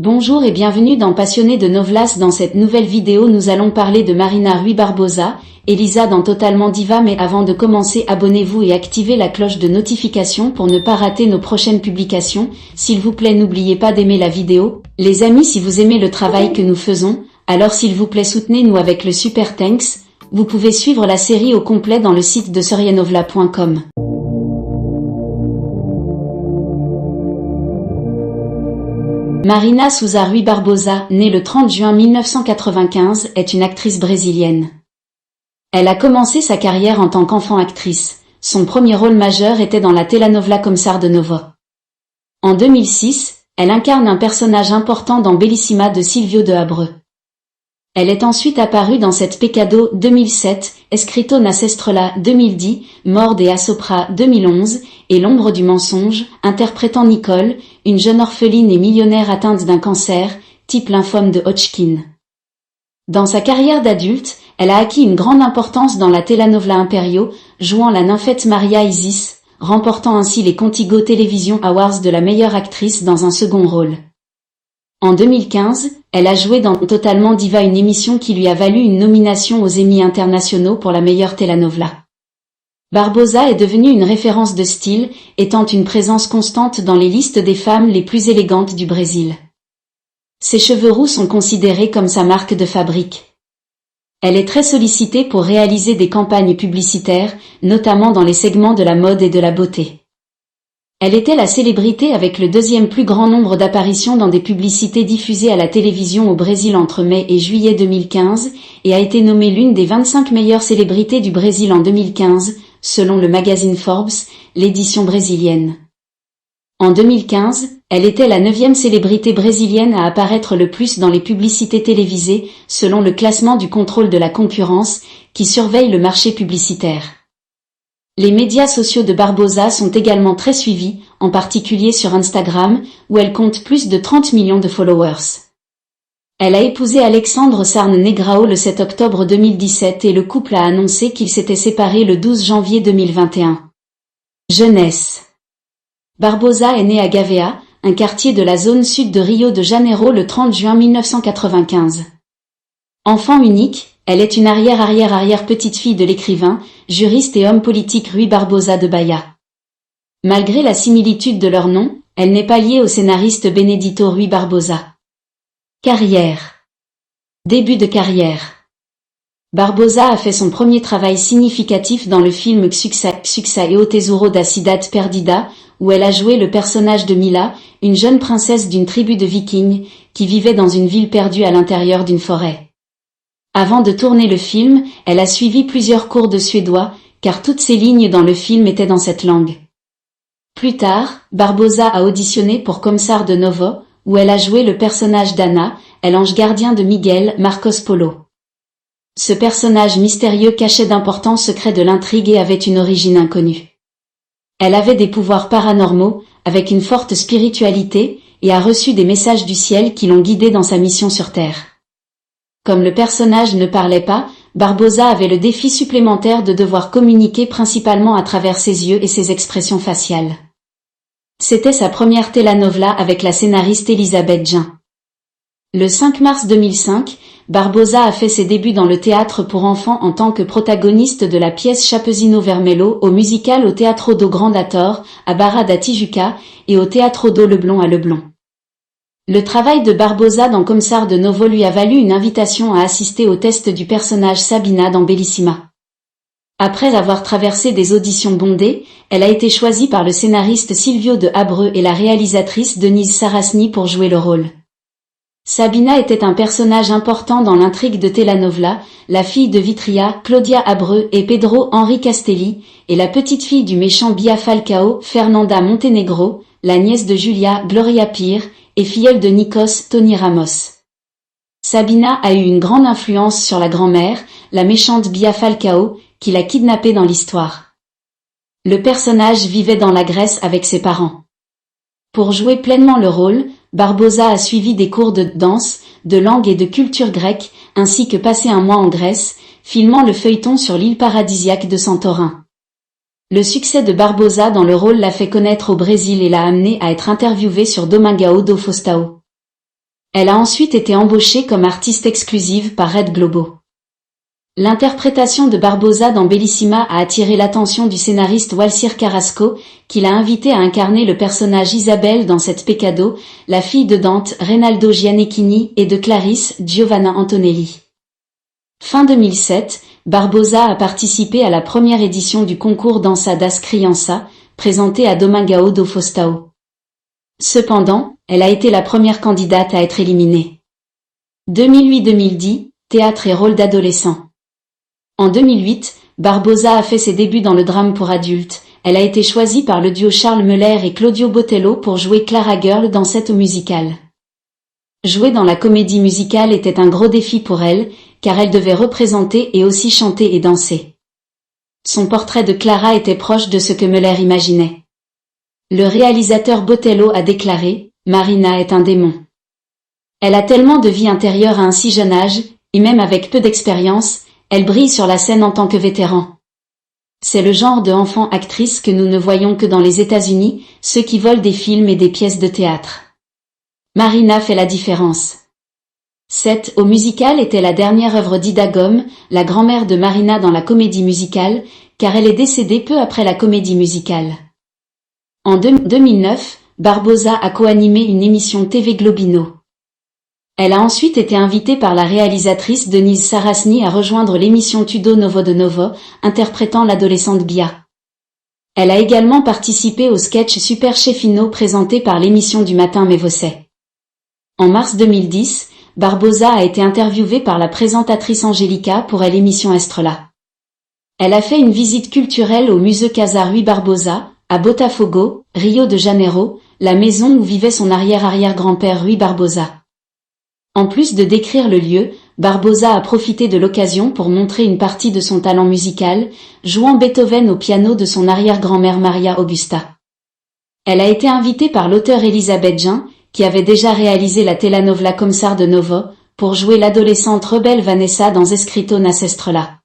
Bonjour et bienvenue dans Passionnés de Novelas. Dans cette nouvelle vidéo nous allons parler de Marina Rui Barbosa, Elisa dans Totalement Diva. Mais avant de commencer, abonnez-vous et activez la cloche de notification pour ne pas rater nos prochaines publications. S'il vous plaît, n'oubliez pas d'aimer la vidéo. Les amis, si vous aimez le travail que nous faisons, alors s'il vous plaît soutenez-nous avec le super thanks. Vous pouvez suivre la série au complet dans le site de sorianovla.com. Marina Souza Rui Barbosa, née le 30 juin 1995, est une actrice brésilienne. Elle a commencé sa carrière en tant qu'enfant actrice. Son premier rôle majeur était dans la telenovela Começar de Novo. En 2006, elle incarne un personnage important dans Bellissima de Silvio de Abreu. Elle est ensuite apparue dans Sete Pecado 2007, Escrito na Cestrola 2010, Morde et Assopra 2011, et L'ombre du mensonge, interprétant Nicole, une jeune orpheline et millionnaire atteinte d'un cancer, type lymphome de Hodgkin. Dans sa carrière d'adulte, elle a acquis une grande importance dans la telenovela Império, jouant la nymphette Maria Isis, remportant ainsi les Contigo Television Awards de la meilleure actrice dans un second rôle. En 2015, elle a joué dans Totalement Diva, une émission qui lui a valu une nomination aux Emmy internationaux pour la meilleure telenovela. Barbosa est devenue une référence de style, étant une présence constante dans les listes des femmes les plus élégantes du Brésil. Ses cheveux roux sont considérés comme sa marque de fabrique. Elle est très sollicitée pour réaliser des campagnes publicitaires, notamment dans les segments de la mode et de la beauté. Elle était la célébrité avec le deuxième plus grand nombre d'apparitions dans des publicités diffusées à la télévision au Brésil entre mai et juillet 2015, et a été nommée l'une des 25 meilleures célébrités du Brésil en 2015, selon le magazine Forbes, l'édition brésilienne. En 2015, elle était la 9e célébrité brésilienne à apparaître le plus dans les publicités télévisées, selon le classement du contrôle de la concurrence, qui surveille le marché publicitaire. Les médias sociaux de Barbosa sont également très suivis, en particulier sur Instagram, où elle compte plus de 30 millions de followers. Elle a épousé Alexandre Sarne Negrao le 7 octobre 2017 et le couple a annoncé qu'il s'était séparé le 12 janvier 2021. Jeunesse. Barbosa est née à Gavea, un quartier de la zone sud de Rio de Janeiro le 30 juin 1995. Enfant unique, elle est une arrière-petite-fille de l'écrivain, juriste et homme politique Rui Barbosa de Bahia. Malgré la similitude de leur nom, elle n'est pas liée au scénariste Benedito Rui Barbosa. Carrière. Début de carrière. Barbosa a fait son premier travail significatif dans le film Xuxa e o Tesouro da Cidade Perdida, où elle a joué le personnage de Mila, une jeune princesse d'une tribu de vikings, qui vivait dans une ville perdue à l'intérieur d'une forêt. Avant de tourner le film, elle a suivi plusieurs cours de suédois, car toutes ces lignes dans le film étaient dans cette langue. Plus tard, Barbosa a auditionné pour Começar de Novo, où elle a joué le personnage d'Anna, l'ange gardien de Miguel Marcos Polo. Ce personnage mystérieux cachait d'importants secrets de l'intrigue et avait une origine inconnue. Elle avait des pouvoirs paranormaux, avec une forte spiritualité, et a reçu des messages du ciel qui l'ont guidée dans sa mission sur Terre. Comme le personnage ne parlait pas, Barbosa avait le défi supplémentaire de devoir communiquer principalement à travers ses yeux et ses expressions faciales. C'était sa première telenovela avec la scénariste Elisabeth Jean. Le 5 mars 2005, Barbosa a fait ses débuts dans le théâtre pour enfants en tant que protagoniste de la pièce Chapeuzinho Vermelho au musical au Teatro do Grand Ator, à Barra da Tijuca, et au Teatro do Leblon à Leblon. Le travail de Barbosa dans Começar de Novo lui a valu une invitation à assister au test du personnage Sabina dans Bellissima. Après avoir traversé des auditions bondées, elle a été choisie par le scénariste Silvio de Abreu et la réalisatrice Denise Sarasny pour jouer le rôle. Sabina était un personnage important dans l'intrigue de telenovela, la fille de Vitria, Claudia Abreu et Pedro Henri Castelli, et la petite-fille du méchant Bia Falcao, Fernanda Montenegro, la nièce de Julia, Gloria Pire, et filleule de Nikos, Tony Ramos. Sabina a eu une grande influence sur la grand-mère, la méchante Bia Falcao, qui l'a kidnappée dans l'histoire. Le personnage vivait dans la Grèce avec ses parents. Pour jouer pleinement le rôle, Barbosa a suivi des cours de danse, de langue et de culture grecque, ainsi que passé un mois en Grèce, filmant le feuilleton sur l'île paradisiaque de Santorin. Le succès de Barbosa dans le rôle l'a fait connaître au Brésil et l'a amené à être interviewé sur Domingao do Faustão. Elle a ensuite été embauchée comme artiste exclusive par Red Globo. L'interprétation de Barbosa dans Bellissima a attiré l'attention du scénariste Walsir Carrasco, qui l'a invité à incarner le personnage Isabelle dans cette Pecado, la fille de Dante Reynaldo Gianecchini et de Clarisse Giovanna Antonelli. Fin 2007, Barbosa a participé à la première édition du concours Dança das Crianças, présenté à Domingão do Faustão. Cependant, elle a été la première candidate à être éliminée. 2008-2010, théâtre et rôle d'adolescent. En 2008, Barbosa a fait ses débuts dans le drame pour adultes. Elle a été choisie par le duo Charles Muller et Claudio Botelho pour jouer Clara Girl dans cette musicale. Jouer dans la comédie musicale était un gros défi pour elle, car elle devait représenter et aussi chanter et danser. Son portrait de Clara était proche de ce que Muller imaginait. Le réalisateur Botelho a déclaré « Marina est un démon. Elle a tellement de vie intérieure à un si jeune âge, et même avec peu d'expérience, elle brille sur la scène en tant que vétéran. C'est le genre de enfant-actrice que nous ne voyons que dans les États-Unis, ceux qui volent des films et des pièces de théâtre. Marina fait la différence. Cette au musical était la dernière œuvre d'Ida Gom, la grand-mère de Marina dans la comédie musicale, car elle est décédée peu après la comédie musicale. En 2009, Barbosa a co-animé une émission TV Globino. Elle a ensuite été invitée par la réalisatrice Denise Sarasny à rejoindre l'émission Tudo Novo de Novo, interprétant l'adolescente Bia. Elle a également participé au sketch Super Chefino présenté par l'émission du matin Mais Você. En mars 2010, Barbosa a été interviewée par la présentatrice Angélica pour l'émission Estrela. Elle a fait une visite culturelle au musée Casa Rui Barbosa, à Botafogo, Rio de Janeiro, la maison où vivait son arrière-arrière-grand-père Rui Barbosa. En plus de décrire le lieu, Barbosa a profité de l'occasion pour montrer une partie de son talent musical, jouant Beethoven au piano de son arrière-grand-mère Maria Augusta. Elle a été invitée par l'auteur Elisabeth Jean, qui avait déjà réalisé la telenovela Comsar de Novo, pour jouer l'adolescente rebelle Vanessa dans Escrito nas Estrelas.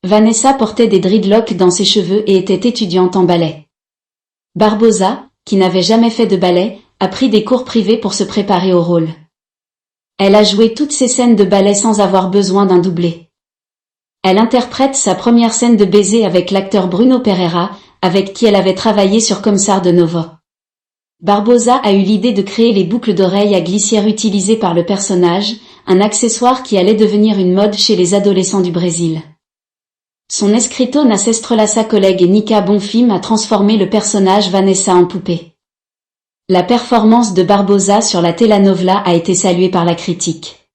Vanessa portait des dreadlocks dans ses cheveux et était étudiante en ballet. Barbosa, qui n'avait jamais fait de ballet, a pris des cours privés pour se préparer au rôle. Elle a joué toutes ses scènes de ballet sans avoir besoin d'un doublé. Elle interprète sa première scène de baiser avec l'acteur Bruno Pereira, avec qui elle avait travaillé sur Comsar de Novo. Barbosa a eu l'idée de créer les boucles d'oreilles à glissière utilisées par le personnage, un accessoire qui allait devenir une mode chez les adolescents du Brésil. Son Escrito nas Estrelas, sa collègue Nika Bonfim a transformé le personnage Vanessa en poupée. La performance de Barbosa sur la telenovela a été saluée par la critique.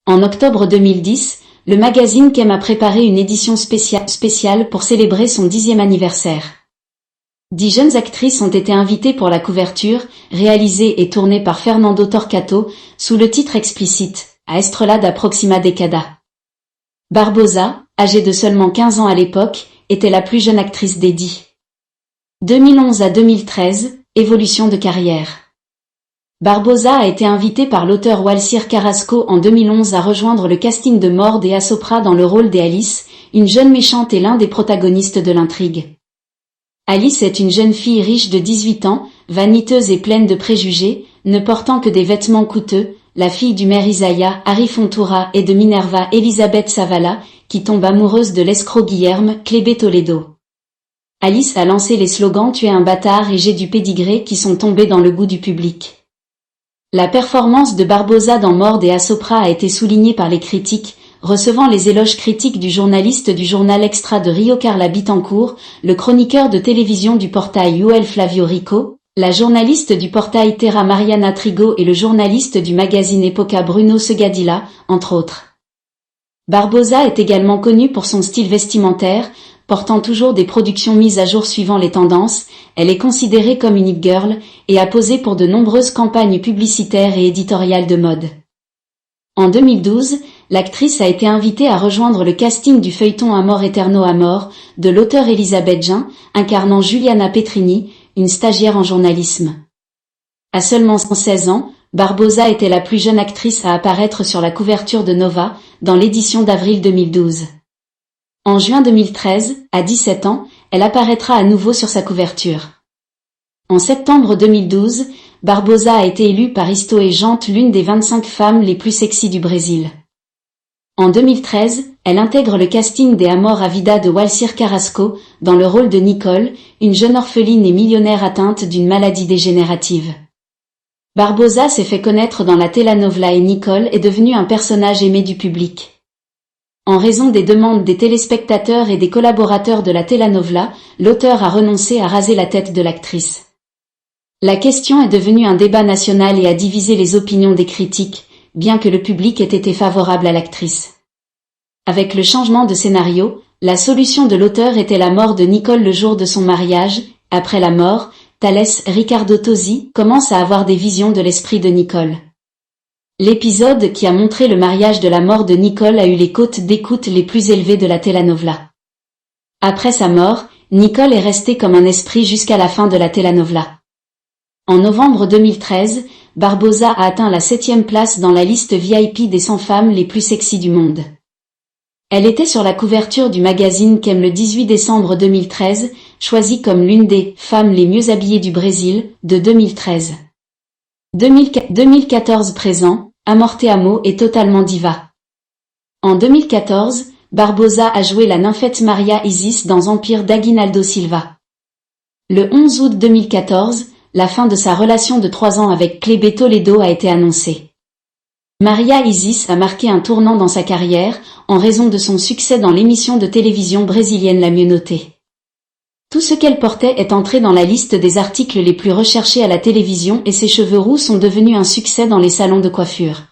En octobre 2010, le magazine Kem a préparé une édition spéciale pour célébrer son 10e anniversaire. 10 jeunes actrices ont été invitées pour la couverture, réalisée et tournée par Fernando Torquato, sous le titre explicite « A Estrela da Próxima Década ». Barbosa, âgée de seulement 15 ans à l'époque, était la plus jeune actrice des 10. 2011 à 2013, évolution de carrière. Barbosa a été invitée par l'auteur Walsir Carrasco en 2011 à rejoindre le casting de Mord et Assopra dans le rôle d'Alice, une jeune méchante et l'un des protagonistes de l'intrigue. Alice est une jeune fille riche de 18 ans, vaniteuse et pleine de préjugés, ne portant que des vêtements coûteux, la fille du maire Isaiah, Harry Fontoura et de Minerva Elisabeth Savala, qui tombe amoureuse de l'escroc Guillerme Clébé Toledo. Alice a lancé les slogans « Tu es un bâtard » et « J'ai du pédigré » qui sont tombés dans le goût du public. La performance de Barbosa dans Mord et Assopra a été soulignée par les critiques, recevant les éloges critiques du journaliste du journal Extra de Rio Carla Bittencourt, le chroniqueur de télévision du portail Joel Flavio Rico, la journaliste du portail Terra Mariana Trigo et le journaliste du magazine Epoca Bruno Segadilla, entre autres. Barbosa est également connue pour son style vestimentaire, portant toujours des productions mises à jour suivant les tendances. Elle est considérée comme une hit girl et a posé pour de nombreuses campagnes publicitaires et éditoriales de mode. En 2012, l'actrice a été invitée à rejoindre le casting du feuilleton Amor Eterno Amor de l'auteur Elisabeth Jean, incarnant Juliana Petrini, une stagiaire en journalisme. À seulement 16 ans, Barbosa était la plus jeune actrice à apparaître sur la couverture de Nova, dans l'édition d'avril 2012. En juin 2013, à 17 ans, elle apparaîtra à nouveau sur sa couverture. En septembre 2012, Barbosa a été élue par Isto et Jante l'une des 25 femmes les plus sexy du Brésil. En 2013, elle intègre le casting des Amor à Vida de Walcir Carrasco, dans le rôle de Nicole, une jeune orpheline et millionnaire atteinte d'une maladie dégénérative. Barbosa s'est fait connaître dans la telenovela et Nicole est devenue un personnage aimé du public. En raison des demandes des téléspectateurs et des collaborateurs de la telenovela, l'auteur a renoncé à raser la tête de l'actrice. La question est devenue un débat national et a divisé les opinions des critiques, bien que le public ait été favorable à l'actrice. Avec le changement de scénario, la solution de l'auteur était la mort de Nicole le jour de son mariage. Après la mort, Thalès Ricardo Tosi commence à avoir des visions de l'esprit de Nicole. L'épisode qui a montré le mariage de la mort de Nicole a eu les cotes d'écoute les plus élevées de la telenovela. Après sa mort, Nicole est restée comme un esprit jusqu'à la fin de la telenovela. En novembre 2013, Barbosa a atteint la 7e place dans la liste VIP des 100 femmes les plus sexy du monde. Elle était sur la couverture du magazine Qu'aime le 18 décembre 2013, choisie comme l'une des femmes les mieux habillées du Brésil, de 2013. 2014 présent, Amor te amo est totalement diva. En 2014, Barbosa a joué la nymphette Maria Isis dans Empire d'Aguinaldo Silva. Le 11 août 2014, la fin de sa relation de 3 ans avec Clébé Toledo a été annoncée. Maria Isis a marqué un tournant dans sa carrière, en raison de son succès dans l'émission de télévision brésilienne la mieux notée. Tout ce qu'elle portait est entré dans la liste des articles les plus recherchés à la télévision et ses cheveux roux sont devenus un succès dans les salons de coiffure.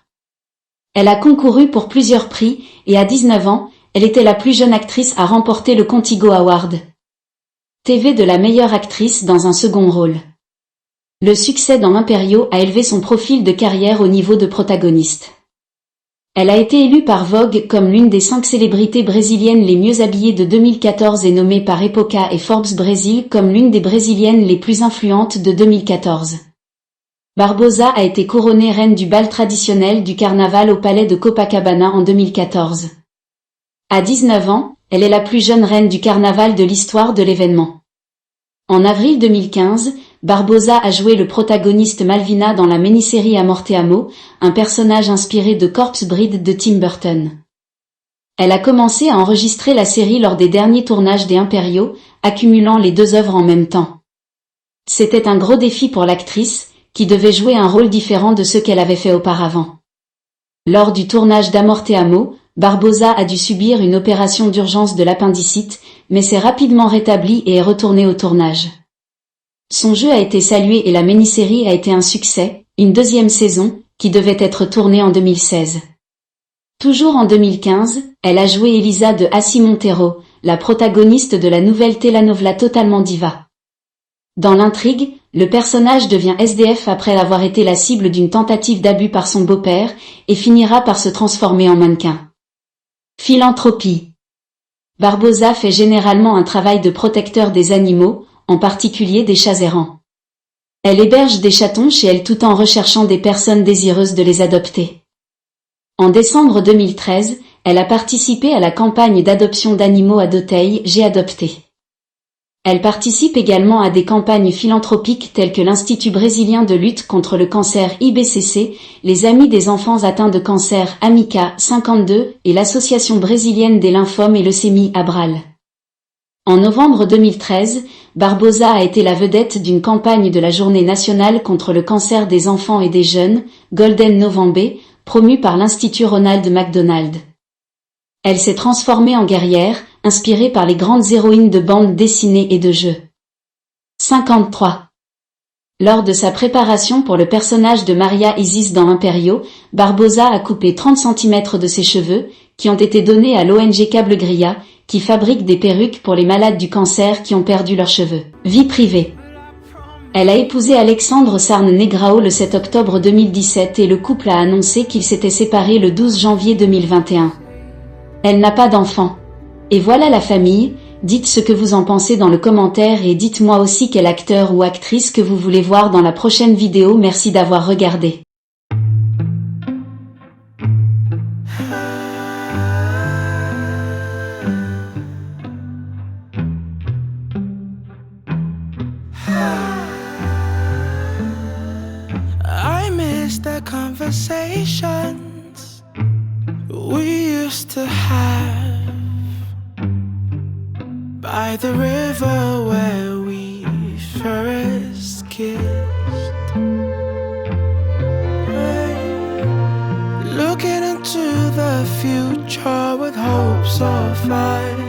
Elle a concouru pour plusieurs prix, et à 19 ans, elle était la plus jeune actrice à remporter le Contigo Award TV de la meilleure actrice dans un second rôle. Le succès dans Império a élevé son profil de carrière au niveau de protagoniste. Elle a été élue par Vogue comme l'une des 5 célébrités brésiliennes les mieux habillées de 2014 et nommée par Epoca et Forbes Brésil comme l'une des brésiliennes les plus influentes de 2014. Barbosa a été couronnée reine du bal traditionnel du carnaval au palais de Copacabana en 2014. À 19 ans, elle est la plus jeune reine du carnaval de l'histoire de l'événement. En avril 2015, Barbosa a joué le protagoniste Malvina dans la mini-série Amor te amo, un personnage inspiré de Corpse Bride de Tim Burton. Elle a commencé à enregistrer la série lors des derniers tournages des Impériaux, accumulant les 2 œuvres en même temps. C'était un gros défi pour l'actrice, qui devait jouer un rôle différent de ce qu'elle avait fait auparavant. Lors du tournage d'Amor te amo, Barbosa a dû subir une opération d'urgence de l'appendicite, mais s'est rapidement rétablie et est retournée au tournage. Son jeu a été salué et la mini-série a été un succès, une 2e saison, qui devait être tournée en 2016. Toujours en 2015, elle a joué Elisa de Assi Montero, la protagoniste de la nouvelle telenovela Totalement Diva. Dans l'intrigue, le personnage devient SDF après avoir été la cible d'une tentative d'abus par son beau-père, et finira par se transformer en mannequin. Philanthropie. Barbosa fait généralement un travail de protecteur des animaux, en particulier des chats errants. Elle héberge des chatons chez elle tout en recherchant des personnes désireuses de les adopter. En décembre 2013, elle a participé à la campagne d'adoption d'animaux à Dotei, J'ai adopté. Elle participe également à des campagnes philanthropiques telles que l'Institut brésilien de lutte contre le cancer IBCC, les Amis des enfants atteints de cancer Amica 52 et l'Association brésilienne des lymphomes et leucémies Abral. En novembre 2013, Barbosa a été la vedette d'une campagne de la Journée nationale contre le cancer des enfants et des jeunes, Golden November, promue par l'Institut Ronald McDonald. Elle s'est transformée en guerrière, inspirée par les grandes héroïnes de bandes dessinées et de jeux. 53. Lors de sa préparation pour le personnage de Maria Isis dans Império, Barbosa a coupé 30 cm de ses cheveux, qui ont été donnés à l'ONG Cable Gria, qui fabrique des perruques pour les malades du cancer qui ont perdu leurs cheveux. Vie privée. Elle a épousé Alexandre Sarne Negrao le 7 octobre 2017 et le couple a annoncé qu'il s'était séparé le 12 janvier 2021. Elle n'a pas d'enfant. Et voilà la famille, dites ce que vous en pensez dans le commentaire et dites-moi aussi quel acteur ou actrice que vous voulez voir dans la prochaine vidéo. Merci d'avoir regardé. conversations we used to have by the river where we first kissed. Looking into the future with hopes of us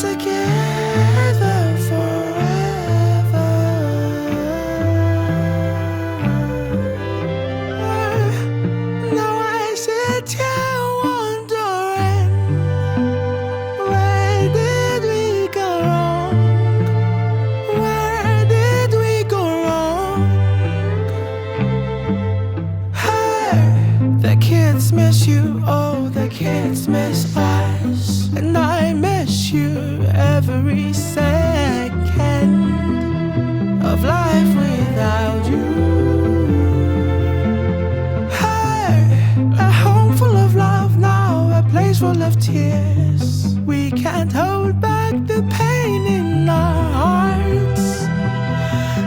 together forever. Now I sit here wondering, where did we go wrong? Where did we go wrong? Hey, the kids miss you, oh, the kids miss us, and I miss you every second of life without you. Hey, a home full of love now, a place full of tears. We can't hold back the pain in our hearts.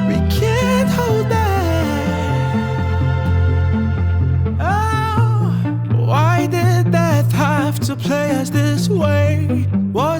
We can't hold back. Oh, why did death have to play us this way? What